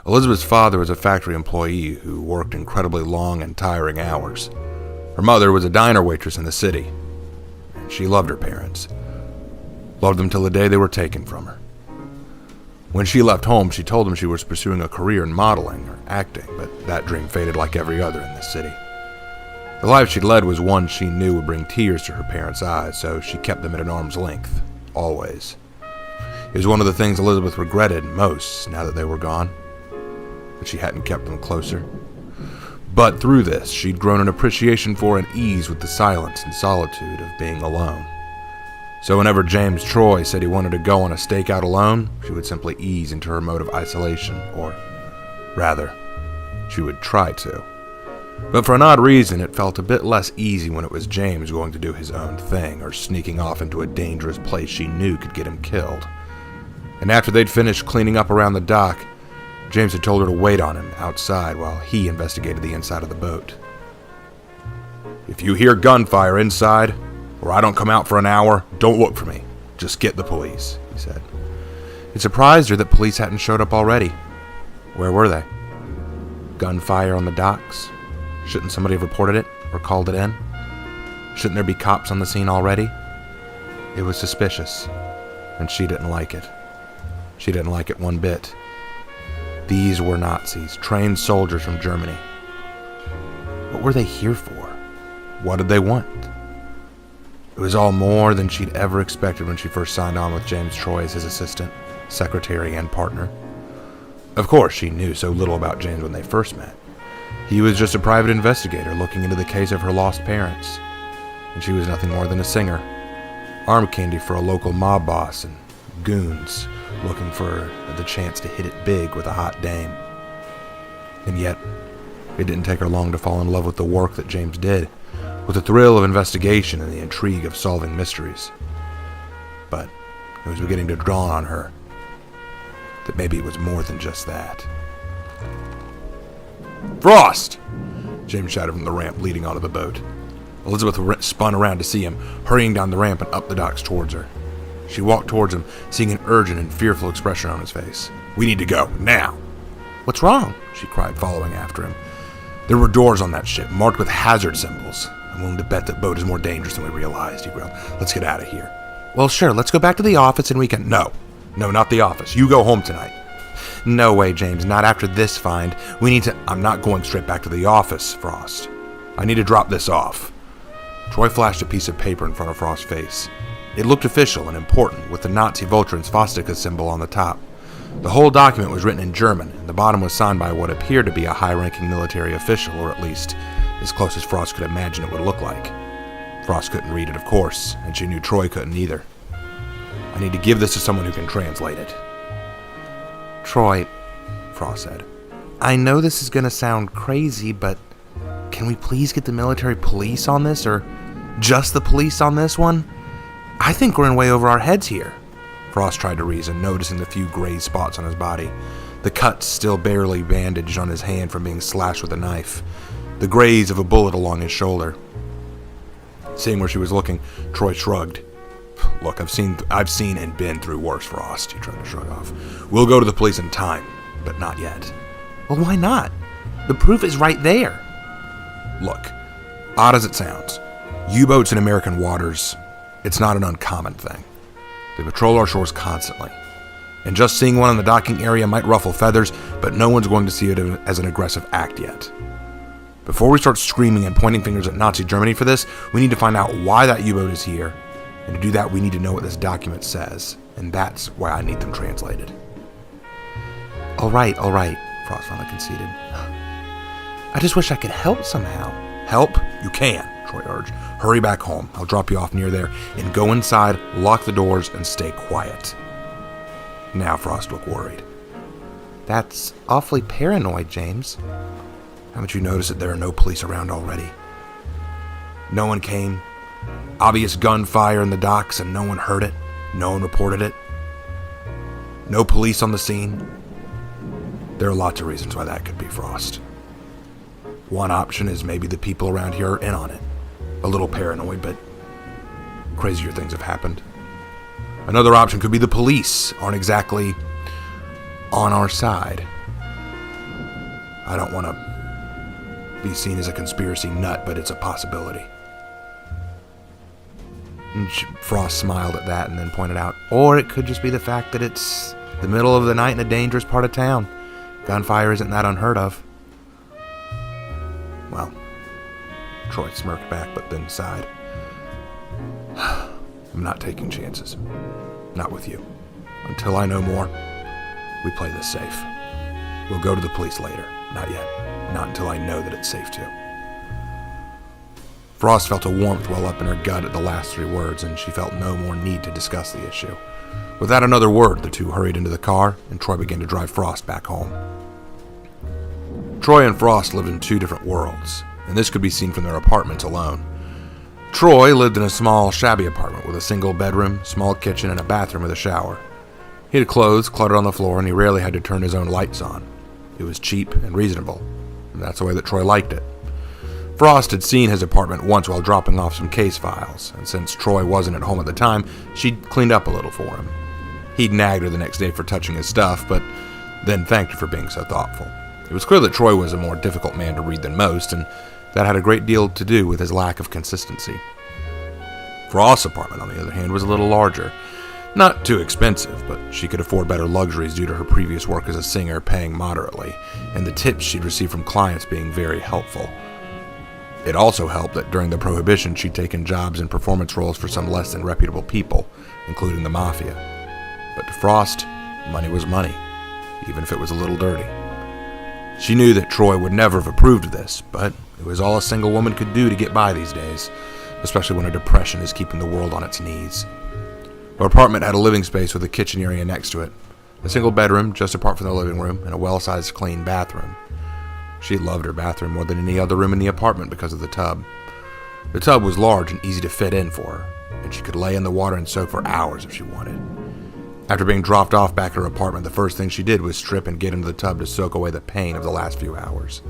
Elizabeth's father was a factory employee who worked incredibly long and tiring hours. Her mother was a diner waitress in the city. She loved her parents. Loved them till the day they were taken from her. When she left home, she told them she was pursuing a career in modeling or acting, but that dream faded like every other in the city. The life she'd led was one she knew would bring tears to her parents' eyes, so she kept them at an arm's length, always. It was one of the things Elizabeth regretted most now that they were gone, that she hadn't kept them closer. But through this, she'd grown an appreciation for and ease with the silence and solitude of being alone. So whenever James Troy said he wanted to go on a stakeout alone, she would simply ease into her mode of isolation, or rather, she would try to. But for an odd reason, it felt a bit less easy when it was James going to do his own thing, or sneaking off into a dangerous place she knew could get him killed. And after they'd finished cleaning up around the dock, James had told her to wait on him outside while he investigated the inside of the boat. "If you hear gunfire inside, or I don't come out for an hour, don't look for me. Just get the police," he said. It surprised her that police hadn't showed up already. Where were they? Gunfire on the docks? Shouldn't somebody have reported it or called it in? Shouldn't there be cops on the scene already? It was suspicious, and she didn't like it. She didn't like it one bit. These were Nazis, trained soldiers from Germany. What were they here for? What did they want? It was all more than she'd ever expected when she first signed on with James Troy as his assistant, secretary, and partner. Of course, she knew so little about James when they first met. He was just a private investigator looking into the case of her lost parents, and she was nothing more than a singer, arm candy for a local mob boss, and goons looking for the chance to hit it big with a hot dame. And yet, it didn't take her long to fall in love with the work that James did, with the thrill of investigation and the intrigue of solving mysteries. But it was beginning to dawn on her that maybe it was more than just that. "Frost!" James shouted from the ramp leading onto the boat. Elizabeth spun around to see him, hurrying down the ramp and up the docks towards her. She walked towards him, seeing an urgent and fearful expression on his face. "We need to go, now!" "What's wrong?" she cried, following after him. "There were doors on that ship, marked with hazard symbols. I'm willing to bet that boat is more dangerous than we realized," he growled. "Let's get out of here." "Well, sure, let's go back to the office and we can—" No, not the office. You go home tonight." "No way, James, not after this find. We need to—" "I'm not going straight back to the office, Frost. I need to drop this off." Troy flashed a piece of paper in front of Frost's face. It looked official and important, with the Nazi vulture and swastika symbol on the top. The whole document was written in German, and the bottom was signed by what appeared to be a high-ranking military official, or at least as close as Frost could imagine it would look like. Frost couldn't read it, of course, and she knew Troy couldn't either. "I need to give this to someone who can translate it." "Troy," Frost said, "I know this is going to sound crazy, but can we please get the military police on this, or just the police on this one? I think we're in way over our heads here." Frost tried to reason, noticing the few gray spots on his body, the cuts still barely bandaged on his hand from being slashed with a knife, the graze of a bullet along his shoulder. Seeing where she was looking, Troy shrugged. "Look, I've seen and been through worse, Frost," he tried to shrug off. "We'll go to the police in time, but not yet." "Well, why not? The proof is right there." "Look, odd as it sounds, U-boats in American waters, it's not an uncommon thing. They patrol our shores constantly. And just seeing one in the docking area might ruffle feathers, but no one's going to see it as an aggressive act yet. Before we start screaming and pointing fingers at Nazi Germany for this, we need to find out why that U-boat is here. And to do that, we need to know what this document says. And that's why I need them translated." All right, Frost finally conceded. "I just wish I could help somehow." "Help? You can," Troy urged. "Hurry back home. I'll drop you off near there. And go inside, lock the doors, and stay quiet." Now Frost looked worried. "That's awfully paranoid, James. Haven't you noticed that there are no police around already? No one came. Obvious gunfire in the docks and no one heard it. No one reported it. No police on the scene. There are lots of reasons why that could be, Frost. One option is maybe the people around here are in on it. A little paranoid, but crazier things have happened. Another option could be the police aren't exactly on our side. I don't want to be seen as a conspiracy nut, but it's a possibility. And Frost smiled at that and then pointed out, or it could just be the fact that it's the middle of the night in a dangerous part of town. Gunfire isn't that unheard of. Well, Troy smirked back, but then sighed. I'm not taking chances. Not with you. Until I know more, we play this safe. We'll go to the police later. Not yet. Not until I know that it's safe to. Frost felt a warmth well up in her gut at the last 3 words, and she felt no more need to discuss the issue. Without another word, the two hurried into the car, and Troy began to drive Frost back home. Troy and Frost lived in 2 different worlds, and this could be seen from their apartments alone. Troy lived in a small, shabby apartment with a single bedroom, small kitchen, and a bathroom with a shower. He had clothes cluttered on the floor, and he rarely had to turn his own lights on. It was cheap and reasonable, and that's the way that Troy liked it. Frost had seen his apartment once while dropping off some case files, and since Troy wasn't at home at the time, she'd cleaned up a little for him. He'd nagged her the next day for touching his stuff, but then thanked her for being so thoughtful. It was clear that Troy was a more difficult man to read than most, and that had a great deal to do with his lack of consistency. Frost's apartment, on the other hand, was a little larger. Not too expensive, but she could afford better luxuries due to her previous work as a singer paying moderately, and the tips she'd received from clients being very helpful. It also helped that during the Prohibition she'd taken jobs and performance roles for some less than reputable people, including the Mafia. But to Frost, money was money, even if it was a little dirty. She knew that Troy would never have approved of this, but it was all a single woman could do to get by these days, especially when a depression is keeping the world on its knees. Her apartment had a living space with a kitchen area next to it, a single bedroom just apart from the living room, and a well-sized clean bathroom. She loved her bathroom more than any other room in the apartment because of the tub. The tub was large and easy to fit in for her, and she could lay in the water and soak for hours if she wanted. After being dropped off back at her apartment, the first thing she did was strip and get into the tub to soak away the pain of the last few hours.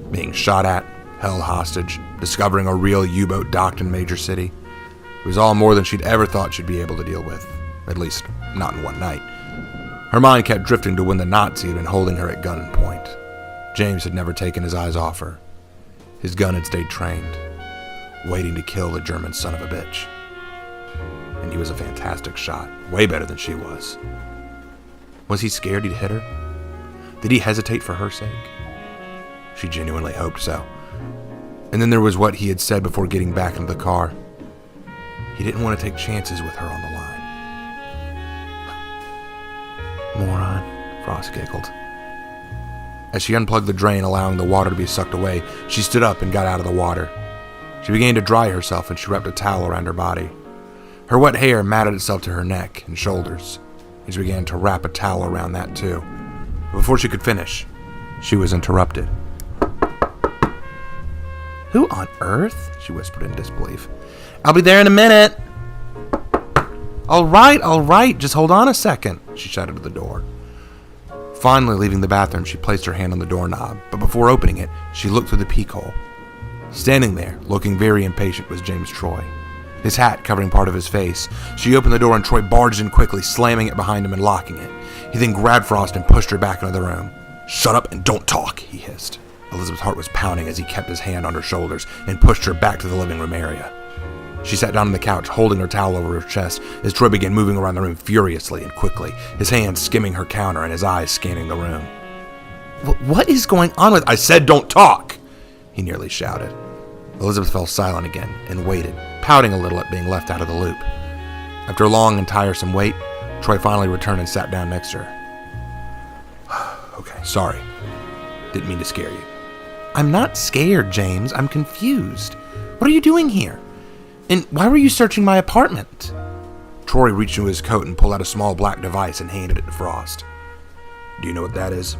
Being shot at, held hostage, discovering a real U-boat docked in Major City. It was all more than she'd ever thought she'd be able to deal with, at least not in one night. Her mind kept drifting to when the Nazi had been holding her at gunpoint. James had never taken his eyes off her. His gun had stayed trained, waiting to kill the German son of a bitch. And he was a fantastic shot, way better than she was. Was he scared he'd hit her? Did he hesitate for her sake? She genuinely hoped so. And then there was what he had said before getting back into the car. He didn't want to take chances with her on the line. Moron, Frost giggled. As she unplugged the drain, allowing the water to be sucked away, she stood up and got out of the water. She began to dry herself, and she wrapped a towel around her body. Her wet hair matted itself to her neck and shoulders, and she began to wrap a towel around that too. But before she could finish, she was interrupted. "Who on earth?" she whispered in disbelief. "I'll be there in a minute." All right, just hold on a second," she shouted at the door. Finally leaving the bathroom, she placed her hand on the doorknob, but before opening it, she looked through the peephole. Standing there, looking very impatient, was James Troy, his hat covering part of his face. She opened the door and Troy barged in quickly, slamming it behind him and locking it. He then grabbed Frost and pushed her back into the room. "Shut up and don't talk," he hissed. Elizabeth's heart was pounding as he kept his hand on her shoulders and pushed her back to the living room area. She sat down on the couch, holding her towel over her chest, as Troy began moving around the room furiously and quickly, his hands skimming her counter and his eyes scanning the room. What is going on with—" "I said don't talk!" he nearly shouted. Elizabeth fell silent again and waited, pouting a little at being left out of the loop. After a long and tiresome wait, Troy finally returned and sat down next to her. "Okay, sorry. Didn't mean to scare you." "I'm not scared, James. I'm confused. What are you doing here? And why were you searching my apartment?" Troy reached into his coat and pulled out a small black device and handed it to Frost. "Do you know what that is?"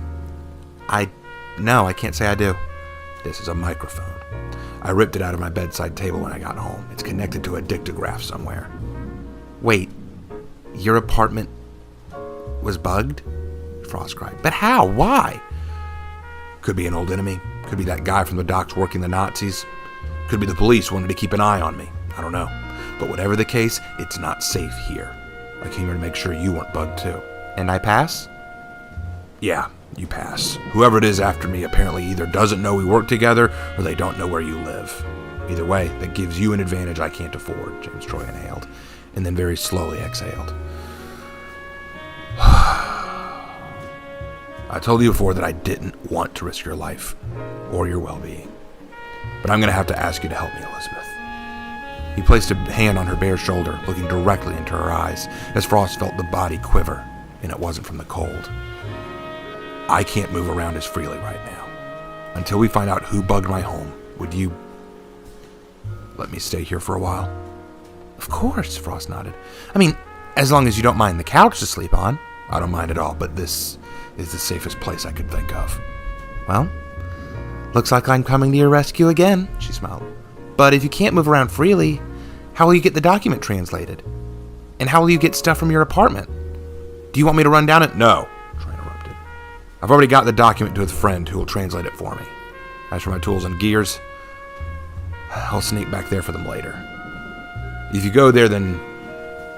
No, I can't say I do." "This is a microphone. I ripped it out of my bedside table when I got home. It's connected to a dictograph somewhere." "Wait, your apartment was bugged?" Frost cried. "But how? Why?" "Could be an old enemy. Could be that guy from the docks working the Nazis. Could be the police wanted to keep an eye on me. I don't know. But whatever the case, it's not safe here. I came here to make sure you weren't bugged too." "And I pass?" "Yeah, You pass. Whoever it is after me apparently either doesn't know we work together or they don't know where you live. Either way, that gives you an advantage I can't afford, James Troy inhaled, and then very slowly exhaled. I told you before that I didn't want to risk your life or your well-being, but I'm going to have to ask you to help me, Elizabeth. He placed a hand on her bare shoulder, looking directly into her eyes, as Frost felt the body quiver, and it wasn't from the cold. I can't move around as freely right now. Until we find out who bugged my home, would you let me stay here for a while? Of course, Frost nodded. I mean, as long as you don't mind the couch to sleep on. I don't mind at all, but this is the safest place I could think of. Well, looks like I'm coming to your rescue again, she smiled. But if you can't move around freely, how will you get the document translated? And how will you get stuff from your apartment? Do you want me to run down it? No, Troy interrupted. I've already got the document to a friend who will translate it for me. As for my tools and gears, I'll sneak back there for them later. If you go there, then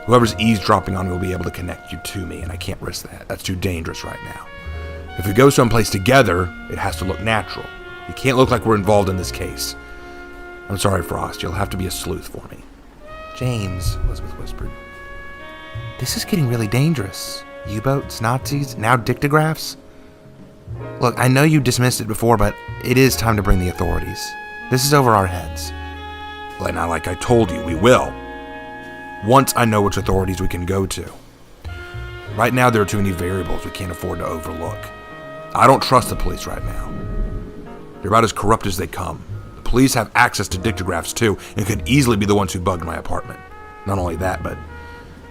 whoever's eavesdropping on me will be able to connect you to me, and I can't risk that. That's too dangerous right now. If we go someplace together, it has to look natural. You can't look like we're involved in this case. I'm sorry, Frost. You'll have to be a sleuth for me. James, Elizabeth whispered. This is getting really dangerous. U-boats, Nazis, now dictagraphs. Look, I know you dismissed it before, but it is time to bring the authorities. This is over our heads. Well, now, like I told you, we will. Once I know which authorities we can go to. Right now, there are too many variables we can't afford to overlook. I don't trust the police right now. They're about as corrupt as they come. The police have access to dictagraphs too, and could easily be the ones who bugged my apartment. Not only that, but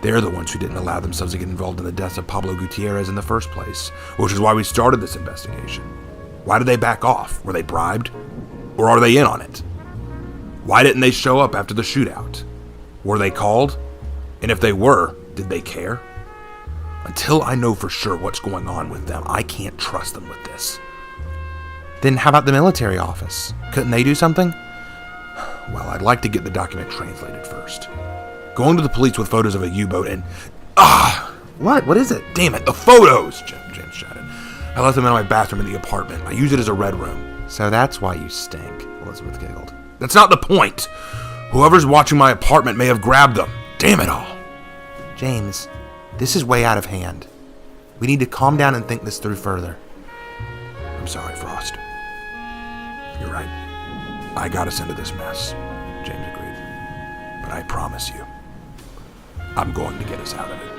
they're the ones who didn't allow themselves to get involved in the deaths of Pablo Gutierrez in the first place, which is why we started this investigation. Why did they back off? Were they bribed? Or are they in on it? Why didn't they show up after the shootout? Were they called? And if they were, did they care? Until I know for sure what's going on with them, I can't trust them with this. Then how about the military office? Couldn't they do something? Well, I'd like to get the document translated first. Going to the police with photos of a U-boat and... What? What is it? Damn it, the photos! James shouted. I left them in my bathroom in the apartment. I use it as a red room. So that's why you stink, Elizabeth giggled. That's not the point. Whoever's watching my apartment may have grabbed them. Damn it all. James, this is way out of hand. We need to calm down and think this through further. I'm sorry, Frost. You're right. I got us into this mess, James agreed. But I promise you, I'm going to get us out of it.